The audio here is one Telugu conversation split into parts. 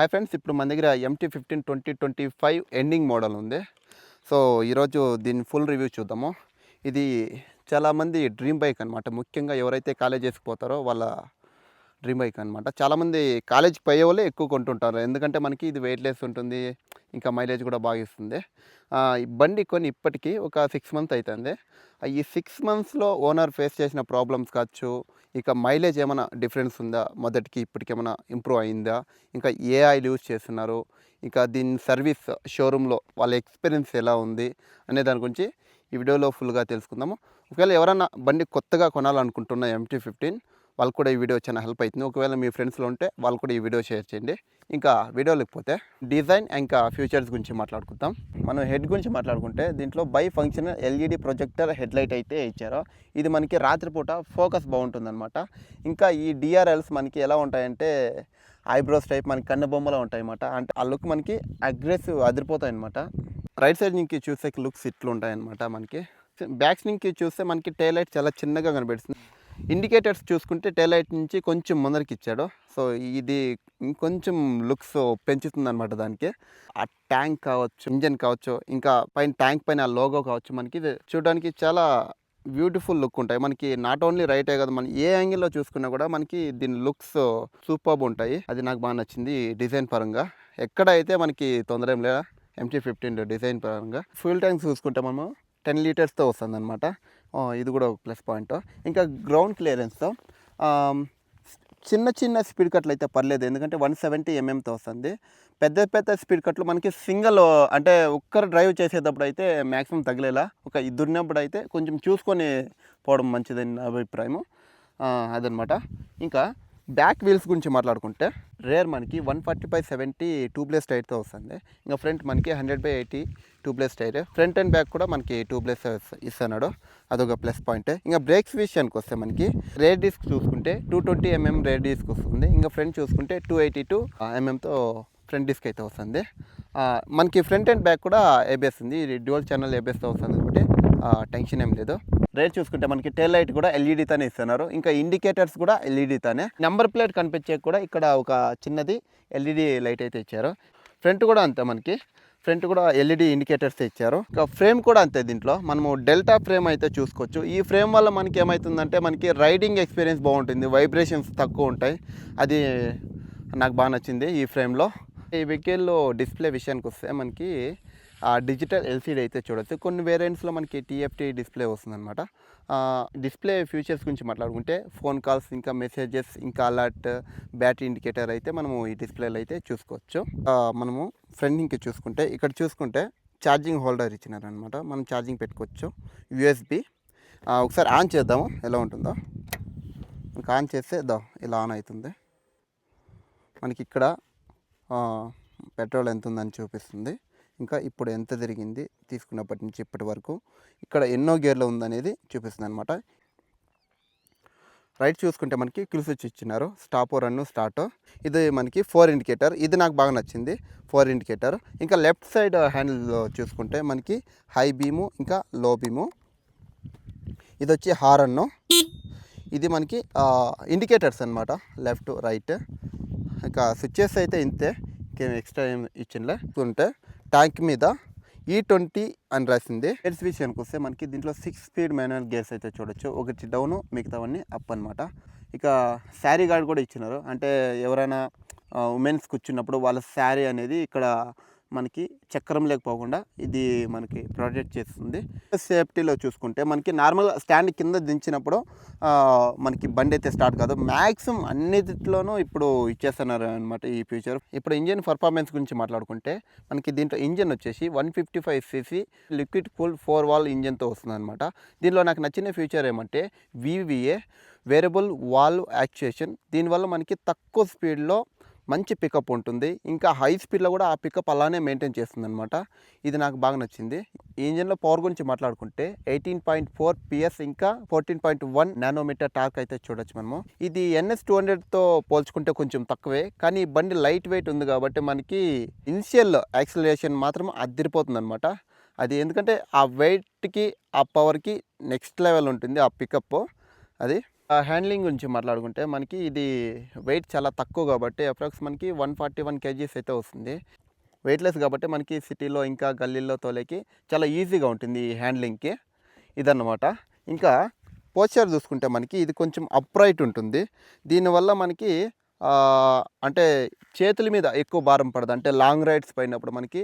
హాయ్ ఫ్రెండ్స్, ఇప్పుడు మన దగ్గర MT-15 2025 ఎండింగ్ మోడల్ ఉంది. సో ఈరోజు దీని ఫుల్ రివ్యూ చూద్దాము. ఇది చాలామంది డ్రీమ్ బైక్ అనమాట. ముఖ్యంగా ఎవరైతే కాలేజెస్కి పోతారో వాళ్ళ డ్రీమ్ బైక్ అనమాట. చాలామంది కాలేజ్కి పోయే వాళ్ళే ఎక్కువ కొంటుంటారు. ఎందుకంటే మనకి ఇది వెయిట్లెస్ ఉంటుంది, ఇంకా మైలేజ్ కూడా బాగా ఇస్తుంది. ఈ బండి కొని ఇప్పటికీ ఒక 6 మంత్ అవుతుంది. ఈ 6 మంత్స్లో ఓనర్ ఫేస్ చేసిన ప్రాబ్లమ్స్ కావచ్చు, ఇక మైలేజ్ ఏమైనా డిఫరెన్స్ ఉందా, మొదటికి ఇప్పటికి ఏమైనా ఇంప్రూవ్ అయిందా, ఇంకా ఏ ఆయిల్ యూజ్ చేస్తున్నారు, ఇంకా దీని సర్వీస్ షోరూంలో వాళ్ళ ఎక్స్పీరియన్స్ ఎలా ఉంది అనే దాని గురించి ఈ వీడియోలో ఫుల్గా తెలుసుకుందాము. ఒకవేళ ఎవరైనా బండి కొత్తగా కొనాలనుకుంటున్న MT-15 వాళ్ళకు కూడా ఈ వీడియో చాలా హెల్ప్ అవుతుంది. ఒకవేళ మీ ఫ్రెండ్స్లో ఉంటే వాళ్ళు కూడా ఈ వీడియో షేర్ చేయండి. ఇంకా వీడియోలోకి పోతే డిజైన్ ఇంకా ఫ్యూచర్స్ గురించి మాట్లాడుకుందాం. మనం హెడ్ గురించి మాట్లాడుకుంటే దీంట్లో by functional LED projector head light అయితే ఇచ్చారో, ఇది మనకి రాత్రిపూట ఫోకస్ బాగుంటుందన్నమాట. ఇంకా ఈ DRLs మనకి ఎలా ఉంటాయంటే ఐబ్రోస్ టైప్ మనకి కన్ను బొమ్మలో ఉంటాయన్నమాట. అంటే ఆ లుక్ మనకి అగ్రెసివ్ అదిరిపోతాయి అనమాట. రైట్ సైడ్ నుంచి చూసే లుక్స్ ఇట్లు ఉంటాయన్నమాట. మనకి బ్యాక్ నుంచి చూస్తే మనకి టైల్ లైట్ చాలా చిన్నగా కనిపిస్తుంది. ఇండికేటర్స్ చూసుకుంటే టైల్ లైట్ నుంచి కొంచెం ముందరికి ఇచ్చాడు. సో ఇది ఇంకొంచెం లుక్స్ పెంచుతుంది అనమాట. దానికి ఆ ట్యాంక్ కావచ్చు, ఇంజన్ కావచ్చు, ఇంకా పైన ట్యాంక్ పైన ఆ లోగో కావచ్చు, మనకి ఇది చూడడానికి చాలా బ్యూటిఫుల్ లుక్ ఉంటాయి. మనకి నాట్ ఓన్లీ రైటే కదా, మనం ఏ యాంగిల్లో చూసుకున్నా కూడా మనకి దీని లుక్స్ సూపర్బ్ ఉంటాయి. అది నాకు బాగా నచ్చింది డిజైన్ పరంగా. ఎక్కడ అయితే మనకి తొందర ఏం లేదా MT-15 డిజైన్ పరంగా. ఫ్యూల్ ట్యాంక్ చూసుకుంటే మనము 10 లీటర్స్తో వస్తుంది అనమాట. ఇది కూడా ఒక ప్లస్ పాయింట్. ఇంకా గ్రౌండ్ క్లియరెన్స్తో చిన్న చిన్న స్పీడ్ కట్లు అయితే పర్లేదు, ఎందుకంటే 170 mmతో వస్తుంది. పెద్ద పెద్ద స్పీడ్ కట్లు మనకి సింగిల్ అంటే ఒక్కరు డ్రైవ్ చేసేటప్పుడు అయితే మ్యాక్సిమం తగిలేలా, ఒక ఇద్దరున్నప్పుడు అయితే కొంచెం చూసుకొని పోవడం మంచిదని నా అభిప్రాయము. అదనమాట. ఇంకా బ్యాక్ వీల్స్ గురించి మాట్లాడుకుంటే రేర్ మనకి 140/70 ట్యూబ్లెస్ టైర్తో వస్తుంది. ఇంకా ఫ్రంట్ మనకి 100/80 tubeless tyre. Front and back కూడా మనకి ట్యూబ్లెస్ ఇస్తున్నాడు, అదొక ప్లస్ పాయింట్. ఇంకా బ్రేక్స్ విషయానికి వస్తే మనకి రేర్ డిస్క్ చూసుకుంటే 220 mm రేర్ డిస్క్ వస్తుంది. ఇంకా ఫ్రంట్ చూసుకుంటే 282 mmతో ఫ్రంట్ డిస్క్ అయితే వస్తుంది. మనకి ఫ్రంట్ అండ్ బ్యాక్ కూడా ABS ఉంది. ఇది డ్యూయల్ ఛానల్ ABSతో వస్తుంది కాబట్టి టెన్షన్ ఏం లేదు. రేట్ చూసుకుంటే మనకి టైల్ లైట్ కూడా LED-తోనే ఇస్తున్నారు. ఇంకా ఇండికేటర్స్ కూడా LED-తోనే. నెంబర్ ప్లేట్ కనిపించే కూడా ఇక్కడ ఒక చిన్నది LED లైట్ అయితే ఇచ్చారు. ఫ్రంట్ కూడా అంతే, మనకి ఫ్రంట్ కూడా LED ఇండికేటర్స్ ఇచ్చారు. ఇంకా ఫ్రేమ్ కూడా అంతే. దీంట్లో మనము డెల్టా ఫ్రేమ్ అయితే చూసుకోవచ్చు. ఈ ఫ్రేమ్ వల్ల మనకి ఏమవుతుందంటే మనకి రైడింగ్ ఎక్స్పీరియన్స్ బాగుంటుంది, వైబ్రేషన్స్ తక్కువ ఉంటాయి. అది నాకు బాగా నచ్చింది ఈ ఫ్రేమ్లో. ఈ వెహికల్లో డిస్ప్లే విషయానికి వస్తే మనకి డిజిటల్ LCD అయితే చూడవచ్చు. కొన్ని వేరియంట్స్లో మనకి TFT డిస్ప్లే వస్తుందన్నమాట. డిస్ప్లే ఫీచర్స్ గురించి మాట్లాడుకుంటే ఫోన్ కాల్స్, ఇంకా మెసేజెస్, ఇంకా అలర్ట్, బ్యాటరీ ఇండికేటర్ అయితే మనము ఈ డిస్ప్లేలో అయితే చూసుకోవచ్చు. మనము ఫ్రంట్ ఇంక చూసుకుంటే ఇక్కడ చూసుకుంటే ఛార్జింగ్ హోల్డర్ ఇచ్చినారనమాట. మనం ఛార్జింగ్ పెట్టుకోవచ్చు. USB ఒకసారి ఆన్ చేద్దాము ఎలా ఉంటుందో. ఇంకా ఆన్ చేస్తే ఇలా ఆన్ అవుతుంది. మనకి ఇక్కడ పెట్రోల్ ఎంత ఉందని చూపిస్తుంది. ఇంకా ఇప్పుడు ఎంత తిరిగింది తీసుకున్నప్పటి నుంచి ఇప్పటి వరకు, ఇక్కడ ఎన్నో గేర్లో ఉందనేది చూపిస్తుంది అనమాట. రైట్ చూసుకుంటే మనకి కిల్ స్విచ్ ఇచ్చినారు, స్టాప్, రన్, స్టార్ట్. ఇది మనకి 4 ఇండికేటర్. ఇది నాకు బాగా నచ్చింది, 4 ఇండికేటర్. ఇంకా లెఫ్ట్ సైడ్ హ్యాండిల్ చూసుకుంటే మనకి హై బీము, ఇంకా లో బీము. ఇది వచ్చి హారన్. ఇది మనకి ఇండికేటర్స్ అనమాట, లెఫ్ట్ రైట్. ఇంకా స్విచ్చెస్ అయితే ఇంతే, ఇంకేం ఎక్స్ట్రా ఏం ఇచ్చిండే. ఉంటే ట్యాంక్ మీద E20 అని రాసింది. గేర్స్ విషయానికి వస్తే మనకి దీంట్లో 6 స్పీడ్ మాన్యువల్ గేర్స్ అయితే చూడొచ్చు. ఒకటి డౌను, మిగతావన్నీ అప్ అనమాట. ఇక శారీ గార్డ్ కూడా ఇచ్చినారు. అంటే ఎవరైనా ఉమెన్స్ కూర్చున్నప్పుడు వాళ్ళ శారీ అనేది ఇక్కడ మనకి చక్రం లేకపోకుండా ఇది మనకి ప్రొటెక్ట్ చేస్తుంది. సేఫ్టీలో చూసుకుంటే మనకి నార్మల్ స్టాండ్ కింద దించినప్పుడు మనకి బండి అయితే స్టార్ట్ కాదు. మ్యాక్సిమం అన్నిటిలోనూ ఇప్పుడు ఇచ్చేస్తున్నారు అనమాట ఈ ఫీచర్. ఇప్పుడు ఇంజిన్ పర్ఫార్మెన్స్ గురించి మాట్లాడుకుంటే మనకి దీంట్లో ఇంజిన్ వచ్చేసి 155cc లిక్విడ్ కూల్ 4 వాల్వ్ ఇంజిన్తో వస్తుంది అనమాట. దీనిలో నాకు నచ్చిన ఫీచర్ ఏమంటే VVA వేరియబుల్ వాల్వ్ యాక్చుయేషన్. దీనివల్ల మనకి తక్కువ స్పీడ్లో మంచి పికప్ ఉంటుంది. ఇంకా హై స్పీడ్లో కూడా ఆ పికప్ అలానే మెయింటైన్ చేస్తుంది అనమాట. ఇది నాకు బాగా నచ్చింది. ఈ ఇంజన్లో పవర్ గురించి మాట్లాడుకుంటే 18.4 PS, ఇంకా 14.1 నానోమీటర్ టార్క్ అయితే చూడొచ్చు మనము. ఇది NS200తో పోల్చుకుంటే కొంచెం తక్కువే, కానీ బండి లైట్ వెయిట్ ఉంది కాబట్టి మనకి ఇనిషియల్ యాక్సిలరేషన్ మాత్రం అదిరిపోతుంది అనమాట. అది ఎందుకంటే ఆ వెయిట్కి ఆ పవర్కి నెక్స్ట్ లెవెల్ ఉంటుంది ఆ పికప్. అది హ్యాండ్లింగ్ గురించి మాట్లాడుకుంటే మనకి ఇది వెయిట్ చాలా తక్కువ కాబట్టి అప్రాక్స్ మనకి 141 కేజీస్ అయితే వస్తుంది. వెయిట్‌లెస్ కాబట్టి మనకి సిటీలో ఇంకా గల్లీల్లో తోలేకి చాలా ఈజీగా ఉంటుంది ఈ హ్యాండ్లింగ్‌కి. ఇదన్నమాట. ఇంకా పోస్చర్ చూసుకుంటే మనకి ఇది కొంచెం అప్రైట్ ఉంటుంది. దీనివల్ల మనకి అంటే చేతుల మీద ఎక్కువ భారం పడదు. అంటే లాంగ్ రైడ్స్ పోయినప్పుడు మనకి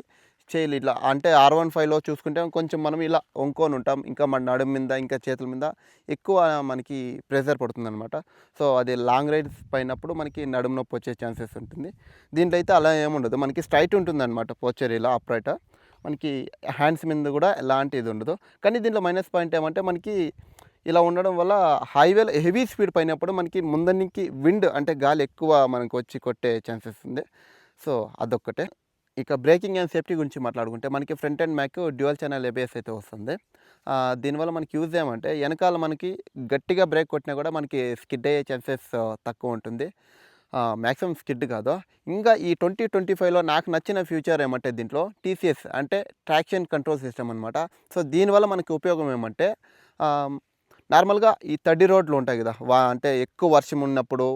చేతులు ఇట్లా అంటే R15లో చూసుకుంటే కొంచెం మనం ఇలా వంకొని ఉంటాం. ఇంకా మన నడుము మీద ఇంకా చేతుల మీద ఎక్కువ మనకి ప్రెషర్ పడుతుందనమాట. సో అది లాంగ్ రైడ్స్ పోయినప్పుడు మనకి నడుము నొప్పి వచ్చే ఛాన్సెస్ ఉంటుంది. దీంట్లో అయితే అలా ఏముండదు. మనకి స్ట్రైట్ ఉంటుందన్నమాట పోస్చర్ ఇలా అప్రైట్. మనకి హ్యాండ్స్ మీద కూడా ఎలాంటి ఇది ఉండదు. కానీ దీంట్లో మైనస్ పాయింట్ ఏమంటే మనకి ఇలా ఉండడం వల్ల హైవేలో హెవీ స్పీడ్ పోయినప్పుడు మనకి ముందరికి విండ్ అంటే గాలి ఎక్కువ మనకు వచ్చి కొట్టే ఛాన్సెస్ ఉంది. సో అదొక్కటే. ఇక బ్రేకింగ్ అండ్ సేఫ్టీ గురించి మాట్లాడుకుంటే మనకి front and back dual channel ABS అయితే వస్తుంది. దీనివల్ల మనకి యూజ్ ఏమంటే వెనకాల మనకి గట్టిగా బ్రేక్ కొట్టినా కూడా మనకి స్కిడ్ అయ్యే ఛాన్సెస్ తక్కువ ఉంటుంది. మ్యాక్సిమం స్కిడ్ కాదు. ఇంకా ఈ 2025లో నాకు నచ్చిన ఫ్యూచర్ ఏమంటే దీంట్లో TCS అంటే ట్రాక్షన్ కంట్రోల్ సిస్టమ్ అనమాట. సో దీనివల్ల మనకి ఉపయోగం ఏమంటే నార్మల్గా ఈ తడి రోడ్లు ఉంటాయి కదా, అంటే ఎక్కువ వర్షం ఉన్నప్పుడు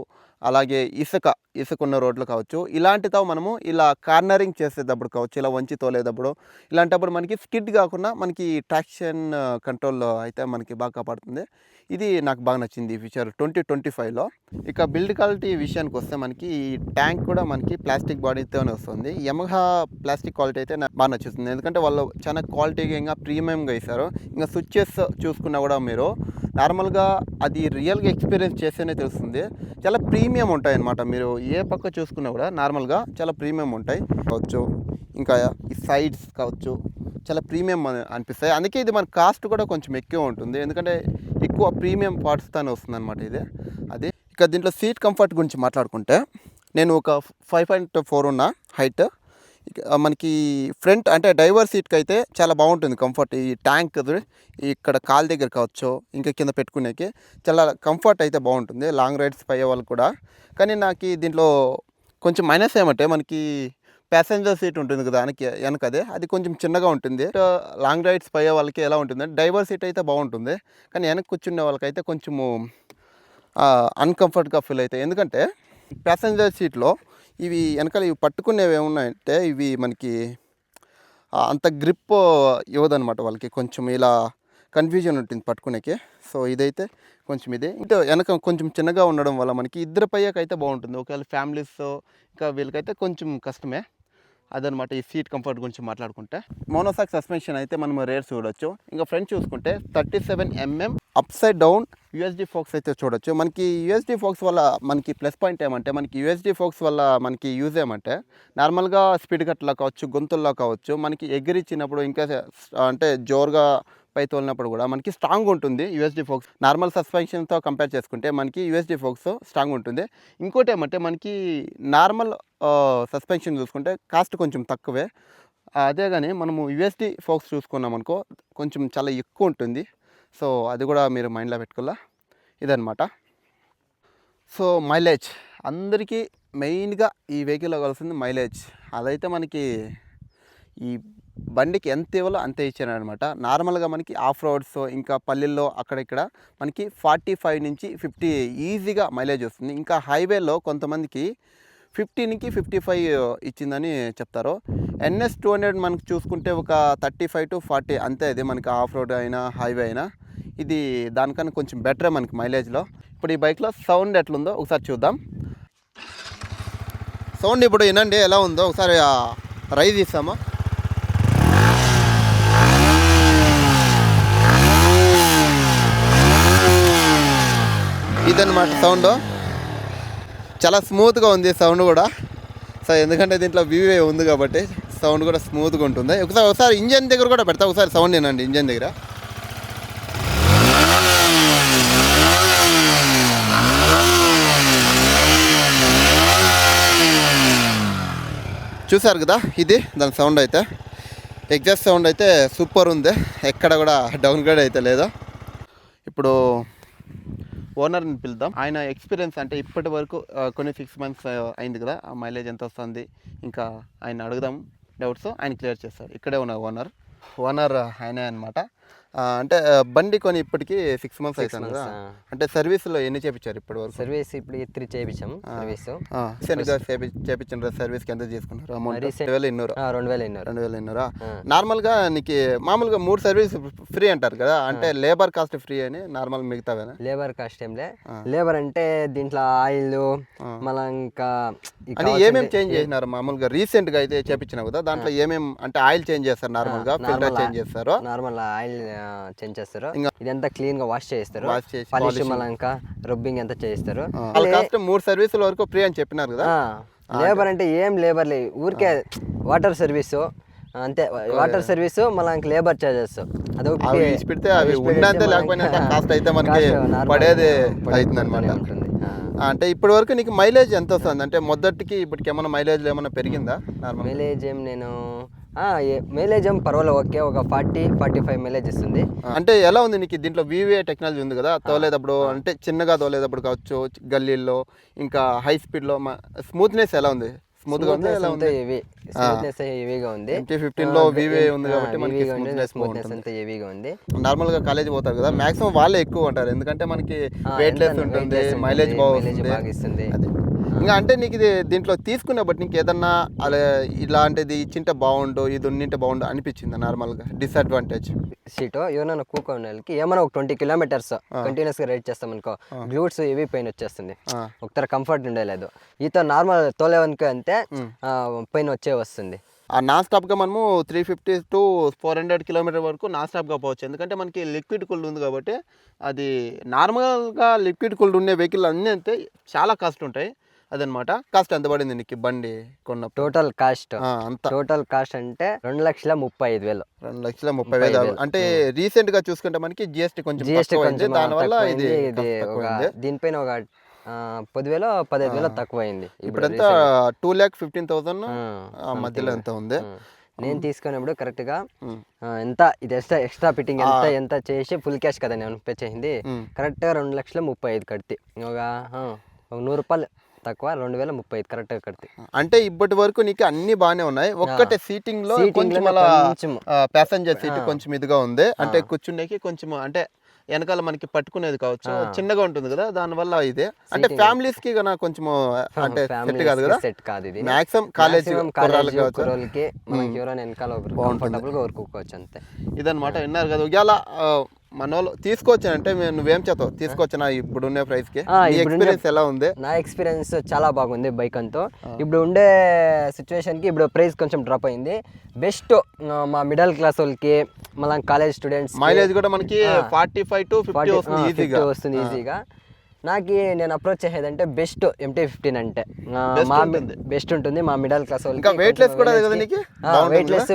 అలాగే ఇసుక ఉన్న రోడ్లు కావచ్చు, ఇలాంటితో మనము ఇలా కార్నరింగ్ చేసేటప్పుడు కావచ్చు, ఇలా వంచి తోలేటప్పుడు ఇలాంటప్పుడు మనకి స్కిడ్ కాకుండా మనకి ట్రాక్షన్ కంట్రోల్ అయితే మనకి బాగా కాపాడుతుంది. ఇది నాకు బాగా నచ్చింది ఈ ఫీచర్ 2025లో. ఇక బిల్డ్ క్వాలిటీ విషయానికి వస్తే మనకి ఈ ట్యాంక్ కూడా మనకి ప్లాస్టిక్ బాడీతోనే వస్తుంది. యమహా ప్లాస్టిక్ క్వాలిటీ అయితే నాకు బాగా నచ్చుతుంది. ఎందుకంటే వాళ్ళు చాలా క్వాలిటీగా ఇంకా ప్రీమియంగా ఇస్తారు. ఇంకా స్విచ్చెస్ చూసుకున్నా కూడా మీరు నార్మల్గా అది రియల్గా ఎక్స్పీరియన్స్ చేస్తేనే తెలుస్తుంది. చాలా ప్రీమియం ఉంటాయి అన్నమాట. మీరు ఏ పక్క చూసుకున్నా కూడా నార్మల్గా చాలా ప్రీమియం ఉంటాయి కావచ్చు. ఇంకా ఈ సైడ్స్ కావచ్చు చాలా ప్రీమియం అనిపిస్తాయి. అందుకే ఇది మన కాస్ట్ కూడా కొంచెం ఎక్కువ ఉంటుంది. ఎందుకంటే ఎక్కువ ప్రీమియం పార్ట్స్తోనే వస్తుంది అనమాట ఇది. అది ఇక దీంట్లో సీట్ కంఫర్ట్ గురించి మాట్లాడుకుంటే నేను ఒక 5.4 ఉన్న హైట్. మనకి ఫ్రంట్ అంటే డ్రైవర్ సీట్కి అయితే చాలా బాగుంటుంది కంఫర్ట్. ఈ ట్యాంక్ ఇక్కడ కాల్ దగ్గర కావచ్చు, ఇంకా కింద పెట్టుకునేకి చాలా కంఫర్ట్ అయితే బాగుంటుంది లాంగ్ రైడ్స్ పోయే వాళ్ళు కూడా. కానీ నాకు దీంట్లో కొంచెం మైనస్ ఏమంటే మనకి ప్యాసింజర్ సీట్ ఉంటుంది కదా వెనకదే, అది కొంచెం చిన్నగా ఉంటుంది. లాంగ్ రైడ్స్ పోయే వాళ్ళకి ఎలా ఉంటుందంటే డ్రైవర్ సీట్ అయితే బాగుంటుంది, కానీ వెనక కూర్చునే వాళ్ళకైతే కొంచెము అన్కంఫర్ట్గా ఫీల్ అవుతాయి. ఎందుకంటే ప్యాసింజర్ సీట్లో ఇవి వెనకాల ఇవి పట్టుకునేవి ఏమున్నాయంటే ఇవి మనకి అంత గ్రిప్ ఇవ్వదనమాట. వాళ్ళకి కొంచెం ఇలా కన్ఫ్యూజన్ ఉంటుంది పట్టుకునేకి. సో ఇదైతే కొంచెం ఇది అంటే వెనక కొంచెం చిన్నగా ఉండడం వల్ల మనకి ఇద్దరు పయ్యాకైతే బాగుంటుంది. ఒకవేళ ఫ్యామిలీస్ ఇంకా వీళ్ళకైతే కొంచెం కష్టమే. అదనమాట ఈ సీట్ కంఫర్ట్ గురించి మాట్లాడుకుంటే. మోనోసాక్ సస్పెన్షన్ అయితే మనం రేర్ చూడొచ్చు. ఇంకా ఫ్రంట్ చూసుకుంటే 37 mm upside down USD forks అయితే చూడొచ్చు. మనకి USD ఫోక్స్ వల్ల మనకి ప్లస్ పాయింట్ ఏమంటే మనకి USD ఫోక్స్ వల్ల మనకి యూజ్ ఏమంటే నార్మల్గా స్పీడ్ కట్లో కావచ్చు, గొంతుల్లో కావచ్చు, మనకి ఎగిరిచ్చినప్పుడు ఇంకా అంటే జోరుగా పై తోలినప్పుడు కూడా మనకి స్ట్రాంగ్ ఉంటుంది USD ఫోక్స్. నార్మల్ సస్పెన్షన్తో కంపేర్ చేసుకుంటే మనకి USD ఫోక్స్ స్ట్రాంగ్ ఉంటుంది. ఇంకోటి ఏమంటే మనకి నార్మల్ సస్పెన్షన్ చూసుకుంటే కాస్ట్ కొంచెం తక్కువే. అదే కానీ మనము USD ఫోక్స్ చూసుకున్నాం అనుకో కొంచెం చాలా ఎక్కువ ఉంటుంది. సో అది కూడా మీరు మైండ్లో పెట్టుకోవాలా. ఇదనమాట. సో మైలేజ్ అందరికీ మెయిన్గా ఈ వెహికల్లో కావాల్సింది మైలేజ్. అదైతే మనకి ఈ బండికి ఎంత ఇవ్వాలో అంతే ఇచ్చారనమాట. నార్మల్గా మనకి ఆఫ్ రోడ్స్ ఇంకా పల్లెల్లో అక్కడిక్కడ మనకి 45 నుంచి 50 ఈజీగా మైలేజ్ వస్తుంది. ఇంకా హైవేలో కొంతమందికి 50 నుంచి 55 ఇచ్చిందని చెప్తారు. NS 200 మనకు చూసుకుంటే ఒక 35 to 40 అంతే. ఇది మనకి ఆఫ్ రోడ్ అయినా హైవే అయినా ఇది దానికన్నా కొంచెం బెటరే మనకి మైలేజ్లో. ఇప్పుడు ఈ బైక్లో సౌండ్ ఎట్లుందో ఒకసారి చూద్దాం. సౌండ్ ఇప్పుడు వినండి ఎలా ఉందో ఒకసారి రైజ్ ఇస్తాము. ఇదన్నమాట సౌండ్. చాలా స్మూత్గా ఉంది సౌండ్ కూడా. సో ఎందుకంటే దీంట్లో VVI ఉంది కాబట్టి సౌండ్ కూడా స్మూత్గా ఉంటుంది. ఒకసారి ఇంజన్ దగ్గర కూడా పెడతా, ఒకసారి సౌండ్ వినండి ఇంజన్ దగ్గర. చూసారు కదా, ఇది దాని సౌండ్ అయితే. ఎగ్జాస్ట్ సౌండ్ అయితే సూపర్ ఉంది, ఎక్కడ కూడా డౌన్గ్రేడ్ అయితే లేదు. ఇప్పుడు ఓనర్ని పిలుద్దాం. ఆయన ఎక్స్పీరియన్స్ అంటే ఇప్పటి వరకు కొన్ని 6 months అయింది కదా, ఆ మైలేజ్ ఎంత వస్తుంది ఇంకా ఆయన అడుగుదాం. డౌట్స్ ఆయన క్లియర్ చేస్తారు. ఇక్కడే ఉన్న ఓనర్ ఆయనే అనమాట. అంటే బండి కొని ఇప్పటికి 6 మంత్స్ అవుతుంది కదా. అంటే సర్వీస్లో ఎన్ని చేపించారు ఇప్పటి వరకు? సర్వీస్ ఇప్పుడు 3 చేయించాం సర్వీస్. రీసెంట్గా చేపించిన సర్వీస్కి ఎంత తీసుకున్నారు అమౌంట్? 2200. నార్మల్గా నీకు మామూలుగా 3 సర్వీస్ ఫ్రీ అంటారు కదా, అంటే లేబర్ కాస్ట్ ఫ్రీ అని నార్మల్ మిగతావేనా? లేబర్ కాస్ట్ ఏంలే, లేబర్ అంటే దీంట్లో ఆయిల్ మళ్ళీ ఇంకా అని ఏమేమి చేంజ్ చేసినారు? మామూలుగా రీసెంట్గా అయితే చేపించినావు కదా, దాంట్లో ఏమేమి అంటే ఆయిల్ చేంజ్ చేస్తారు, నార్మల్గా ఫిల్టర్ చేంజ్ చేస్తారు, నార్మల్ ఆయిల్ చేంజ్ చేస్తారు, ఇదంతా క్లీన్ గా వాష్ చేస్తారు, పాలిష్ మళ్ళీ ఇంకా రబ్బింగ్ అంతా చేస్తారు. కాస్ట్ 3 సర్వీసుల వరకు ఫ్రీ అని చెప్పినారు కదా. లేబర్ అంటే ఏం లేబర్ లేదు, ఊరికే వాటర్ సర్వీసు అంతే. వాటర్ సర్వీసు మళ్ళీ ఇంక లేబర్ చార్జెస్ అదొకటి పెడితే అవి ఉన్నంతే, లేకపోయినా కాస్ట్ అయితే మనకి పడేది అవుతుంది అనమాట. అంటే ఇప్పటి వరకు నీకు మైలేజ్ ఎంత వస్తుంది? అంటే మొదటికి ఇప్పటికి ఏమైనా మైలేజ్ ఏమైనా పెరిగిందా? నార్మల్ మైలేజ్ ఏం మైలేజ్ ఏం పర్వాలేదు, ఓకే, ఒక 40-45 మైలేజ్ ఇస్తుంది. అంటే ఎలా ఉంది నీకు దీంట్లో వివిఏ టెక్నాలజీ ఉంది కదా, తోలేటప్పుడు అంటే చిన్నగా తోలేటప్పుడు కావచ్చు, గల్లీల్లో ఇంకా హై స్పీడ్లో స్మూత్నెస్ ఎలా ఉంది? స్మూత్గా ఉంది, ఎలా ఉంది? స్మూత్నెస్ హెవీగా ఉంది. MT-15 లో వివిఏ ఉంది కాబట్టి మనకి స్మూత్నెస్ అంతా హెవీగా ఉంది. నార్మల్ గా కాలేజ్ పోతారు కదా, మాక్సిమం వాళ్ళే ఎక్కువ ఉంటారు, ఎందుకంటే మనకి వెయిట్ లెస్ ఉంటుంది, మైలేజ్ బాగుంది. ఇంకా అంటే నీకు ఇది దీంట్లో తీసుకునే బట్టి నీకు ఏదన్నా అలా ఇలాంటిది ఇచ్చింటే బాగుండు, ఇది ఉన్నింటే బాగుండు అనిపించింది నార్మల్గా? డిసడ్వాంటేజ్ సీట్ ఎవరైనా కూకొని వాళ్ళకి ఏమైనా ఒక 20 కిలోమీటర్స్ కంటిన్యూస్ గా రైడ్ చేస్తాం అనుకో, గ్లూట్స్ ఇవి పెయిన్ వచ్చేస్తుంది, ఒకతర కంఫర్ట్ ఉండలేదు. ఈతో నార్మల్ తోలేవనుకో అంతే పెయిన్ వస్తుంది. నాన్ స్టాప్గా మనము 350 to 400 కిలోమీటర్ వరకు నాన్ స్టాప్గా పోవచ్చు, ఎందుకంటే మనకి లిక్విడ్ కూల్డ్ ఉంది కాబట్టి. అది నార్మల్గా లిక్విడ్ కూల్డ్ ఉండే వెహికల్ అన్నీ అంతే చాలా కాస్ట్ ఉంటాయి, అదనమాట. కాస్ట్ ఎంత పడింది నీకు బండి కొన్న? టోటల్ కాస్ట్ అంటే 2,35,000. 2,35,000 అంటే రీసెంట్ గా చూసుకుంటే మనకి జిఎస్టీ కొంచెం దానివల్ల ఇది దీనిపైన ఒక 10,000-15,000 తక్కువ అయింది. ఇప్పుడంతా 2,15,000 మధ్యలో ఎంత ఉంది. నేను తీసుకున్నప్పుడు కరెక్ట్ గా ఎంత ఇది ఎక్స్ట్రా ఫిట్టింగ్ ఎంత చేసి ఫుల్ క్యాష్ కదా నేను పే చేసింది, కరెక్ట్ గా 2,35,000 కడితే ఒక 100 రూపాయలు తక్కువ, 2,035 కరెక్ట్ గా కడితే. అంటే ఇప్పటి వరకు నీకు అన్ని బాగానే ఉన్నాయి, ఒక్కటే సీటింగ్ లో కొంచెం ప్యాసింజర్ సీట్ కొంచెం ఇదిగా ఉంది, అంటే కూర్చునేకి కొంచెం అంటే వెనకాల మనకి పట్టుకునేది కావచ్చు చిన్నగా ఉంటుంది కదా, దానివల్ల ఇదే. అంటే ఫ్యామిలీస్ కి కన్నా కొంచెం అంటే సెట్ కాదు కదా, సెట్ కాదు ఇది. మాక్సిమం కాలేజ్ కుర్రోళ్ళకి మనకి ఎవరైనా వెనకాల కంఫర్టబుల్ గా ఊరుకోవచ్చు అంతే. ఇదన్నమాట. విన్నారు కదా, ఒకవేళ మన వాళ్ళు తీసుకోవచ్చానంటే నువ్వేం చేస్తావు? తీసుకొచ్చినా ఇప్పుడు ఉండే ప్రైస్ కి ఎక్స్పీరియన్స్ ఎలా ఉంది? నా ఎక్స్పీరియన్స్ చాలా బాగుంది బైక్ అంతా. ఇప్పుడు ఉండే సిచ్యువేషన్ కి ఇప్పుడు ప్రైస్ కొంచెం డ్రాప్ అయింది. బెస్ట్ మా మిడిల్ క్లాస్ వాళ్ళకి, మళ్ళీ కాలేజ్ స్టూడెంట్స్, మైలేజ్ కూడా మనకి 45 to 50 వస్తుంది ఈజీగా. నాకు నేను అప్రోచ్ చేసేదంటే బెస్ట్ MT-15 అంటే బెస్ట్ ఉంటుంది మా మిడిల్ క్లాస్ వాళ్ళకి. వెయిట్ లెస్ కూడా వెయిట్ లెస్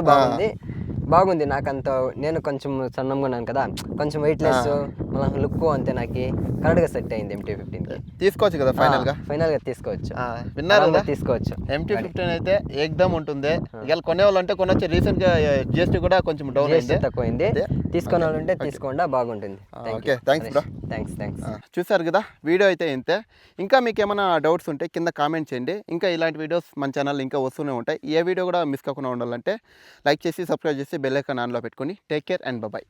బాగుంది నాకు. అంత నేను కొంచెం సన్నంగా ఉన్నాను కదా, కొంచెం వెయిట్ లెస్ మళ్ళీ లుక్ అంతే నాకు కరెక్ట్ గా సెట్ అయింది. MT-15 తీసుకోవచ్చు కదా, ఫైనల్ గా తీసుకోవచ్చు. విన్నారు కదా, తీసుకోవచ్చు. MT-15 అయితే ఏకదమ్ ఉంటుంది. ఇవాళ కొనేవాళ్ళు అంటే కొనొచ్చు. రీసెంట్ గా జిఎస్టీ కూడా కొంచెం డౌన్ అయింది, తక్కువైంది. తీసుకునే వాళ్ళు ఉంటే తీసుకోండి, బాగుంటుంది. Thanks bro. థ్యాంక్స్. చూసారు కదా, వీడియో అయితే ఇంతే. ఇంకా మీకు ఏమైనా డౌట్స్ ఉంటే కింద కామెంట్ చేయండి. ఇంకా ఇలాంటి వీడియోస్ మన ఛానల్ ఇంకా వస్తూనే ఉంటాయి. ఏ వీడియో కూడా మిస్ కాకుండా ఉండాలంటే లైక్ చేసి సబ్స్క్రైబ్ చేసి బెల్ ఐకాన్ ఆన్లో పెట్టుకొని టేక్ కేర్ అండ్ బాయ్.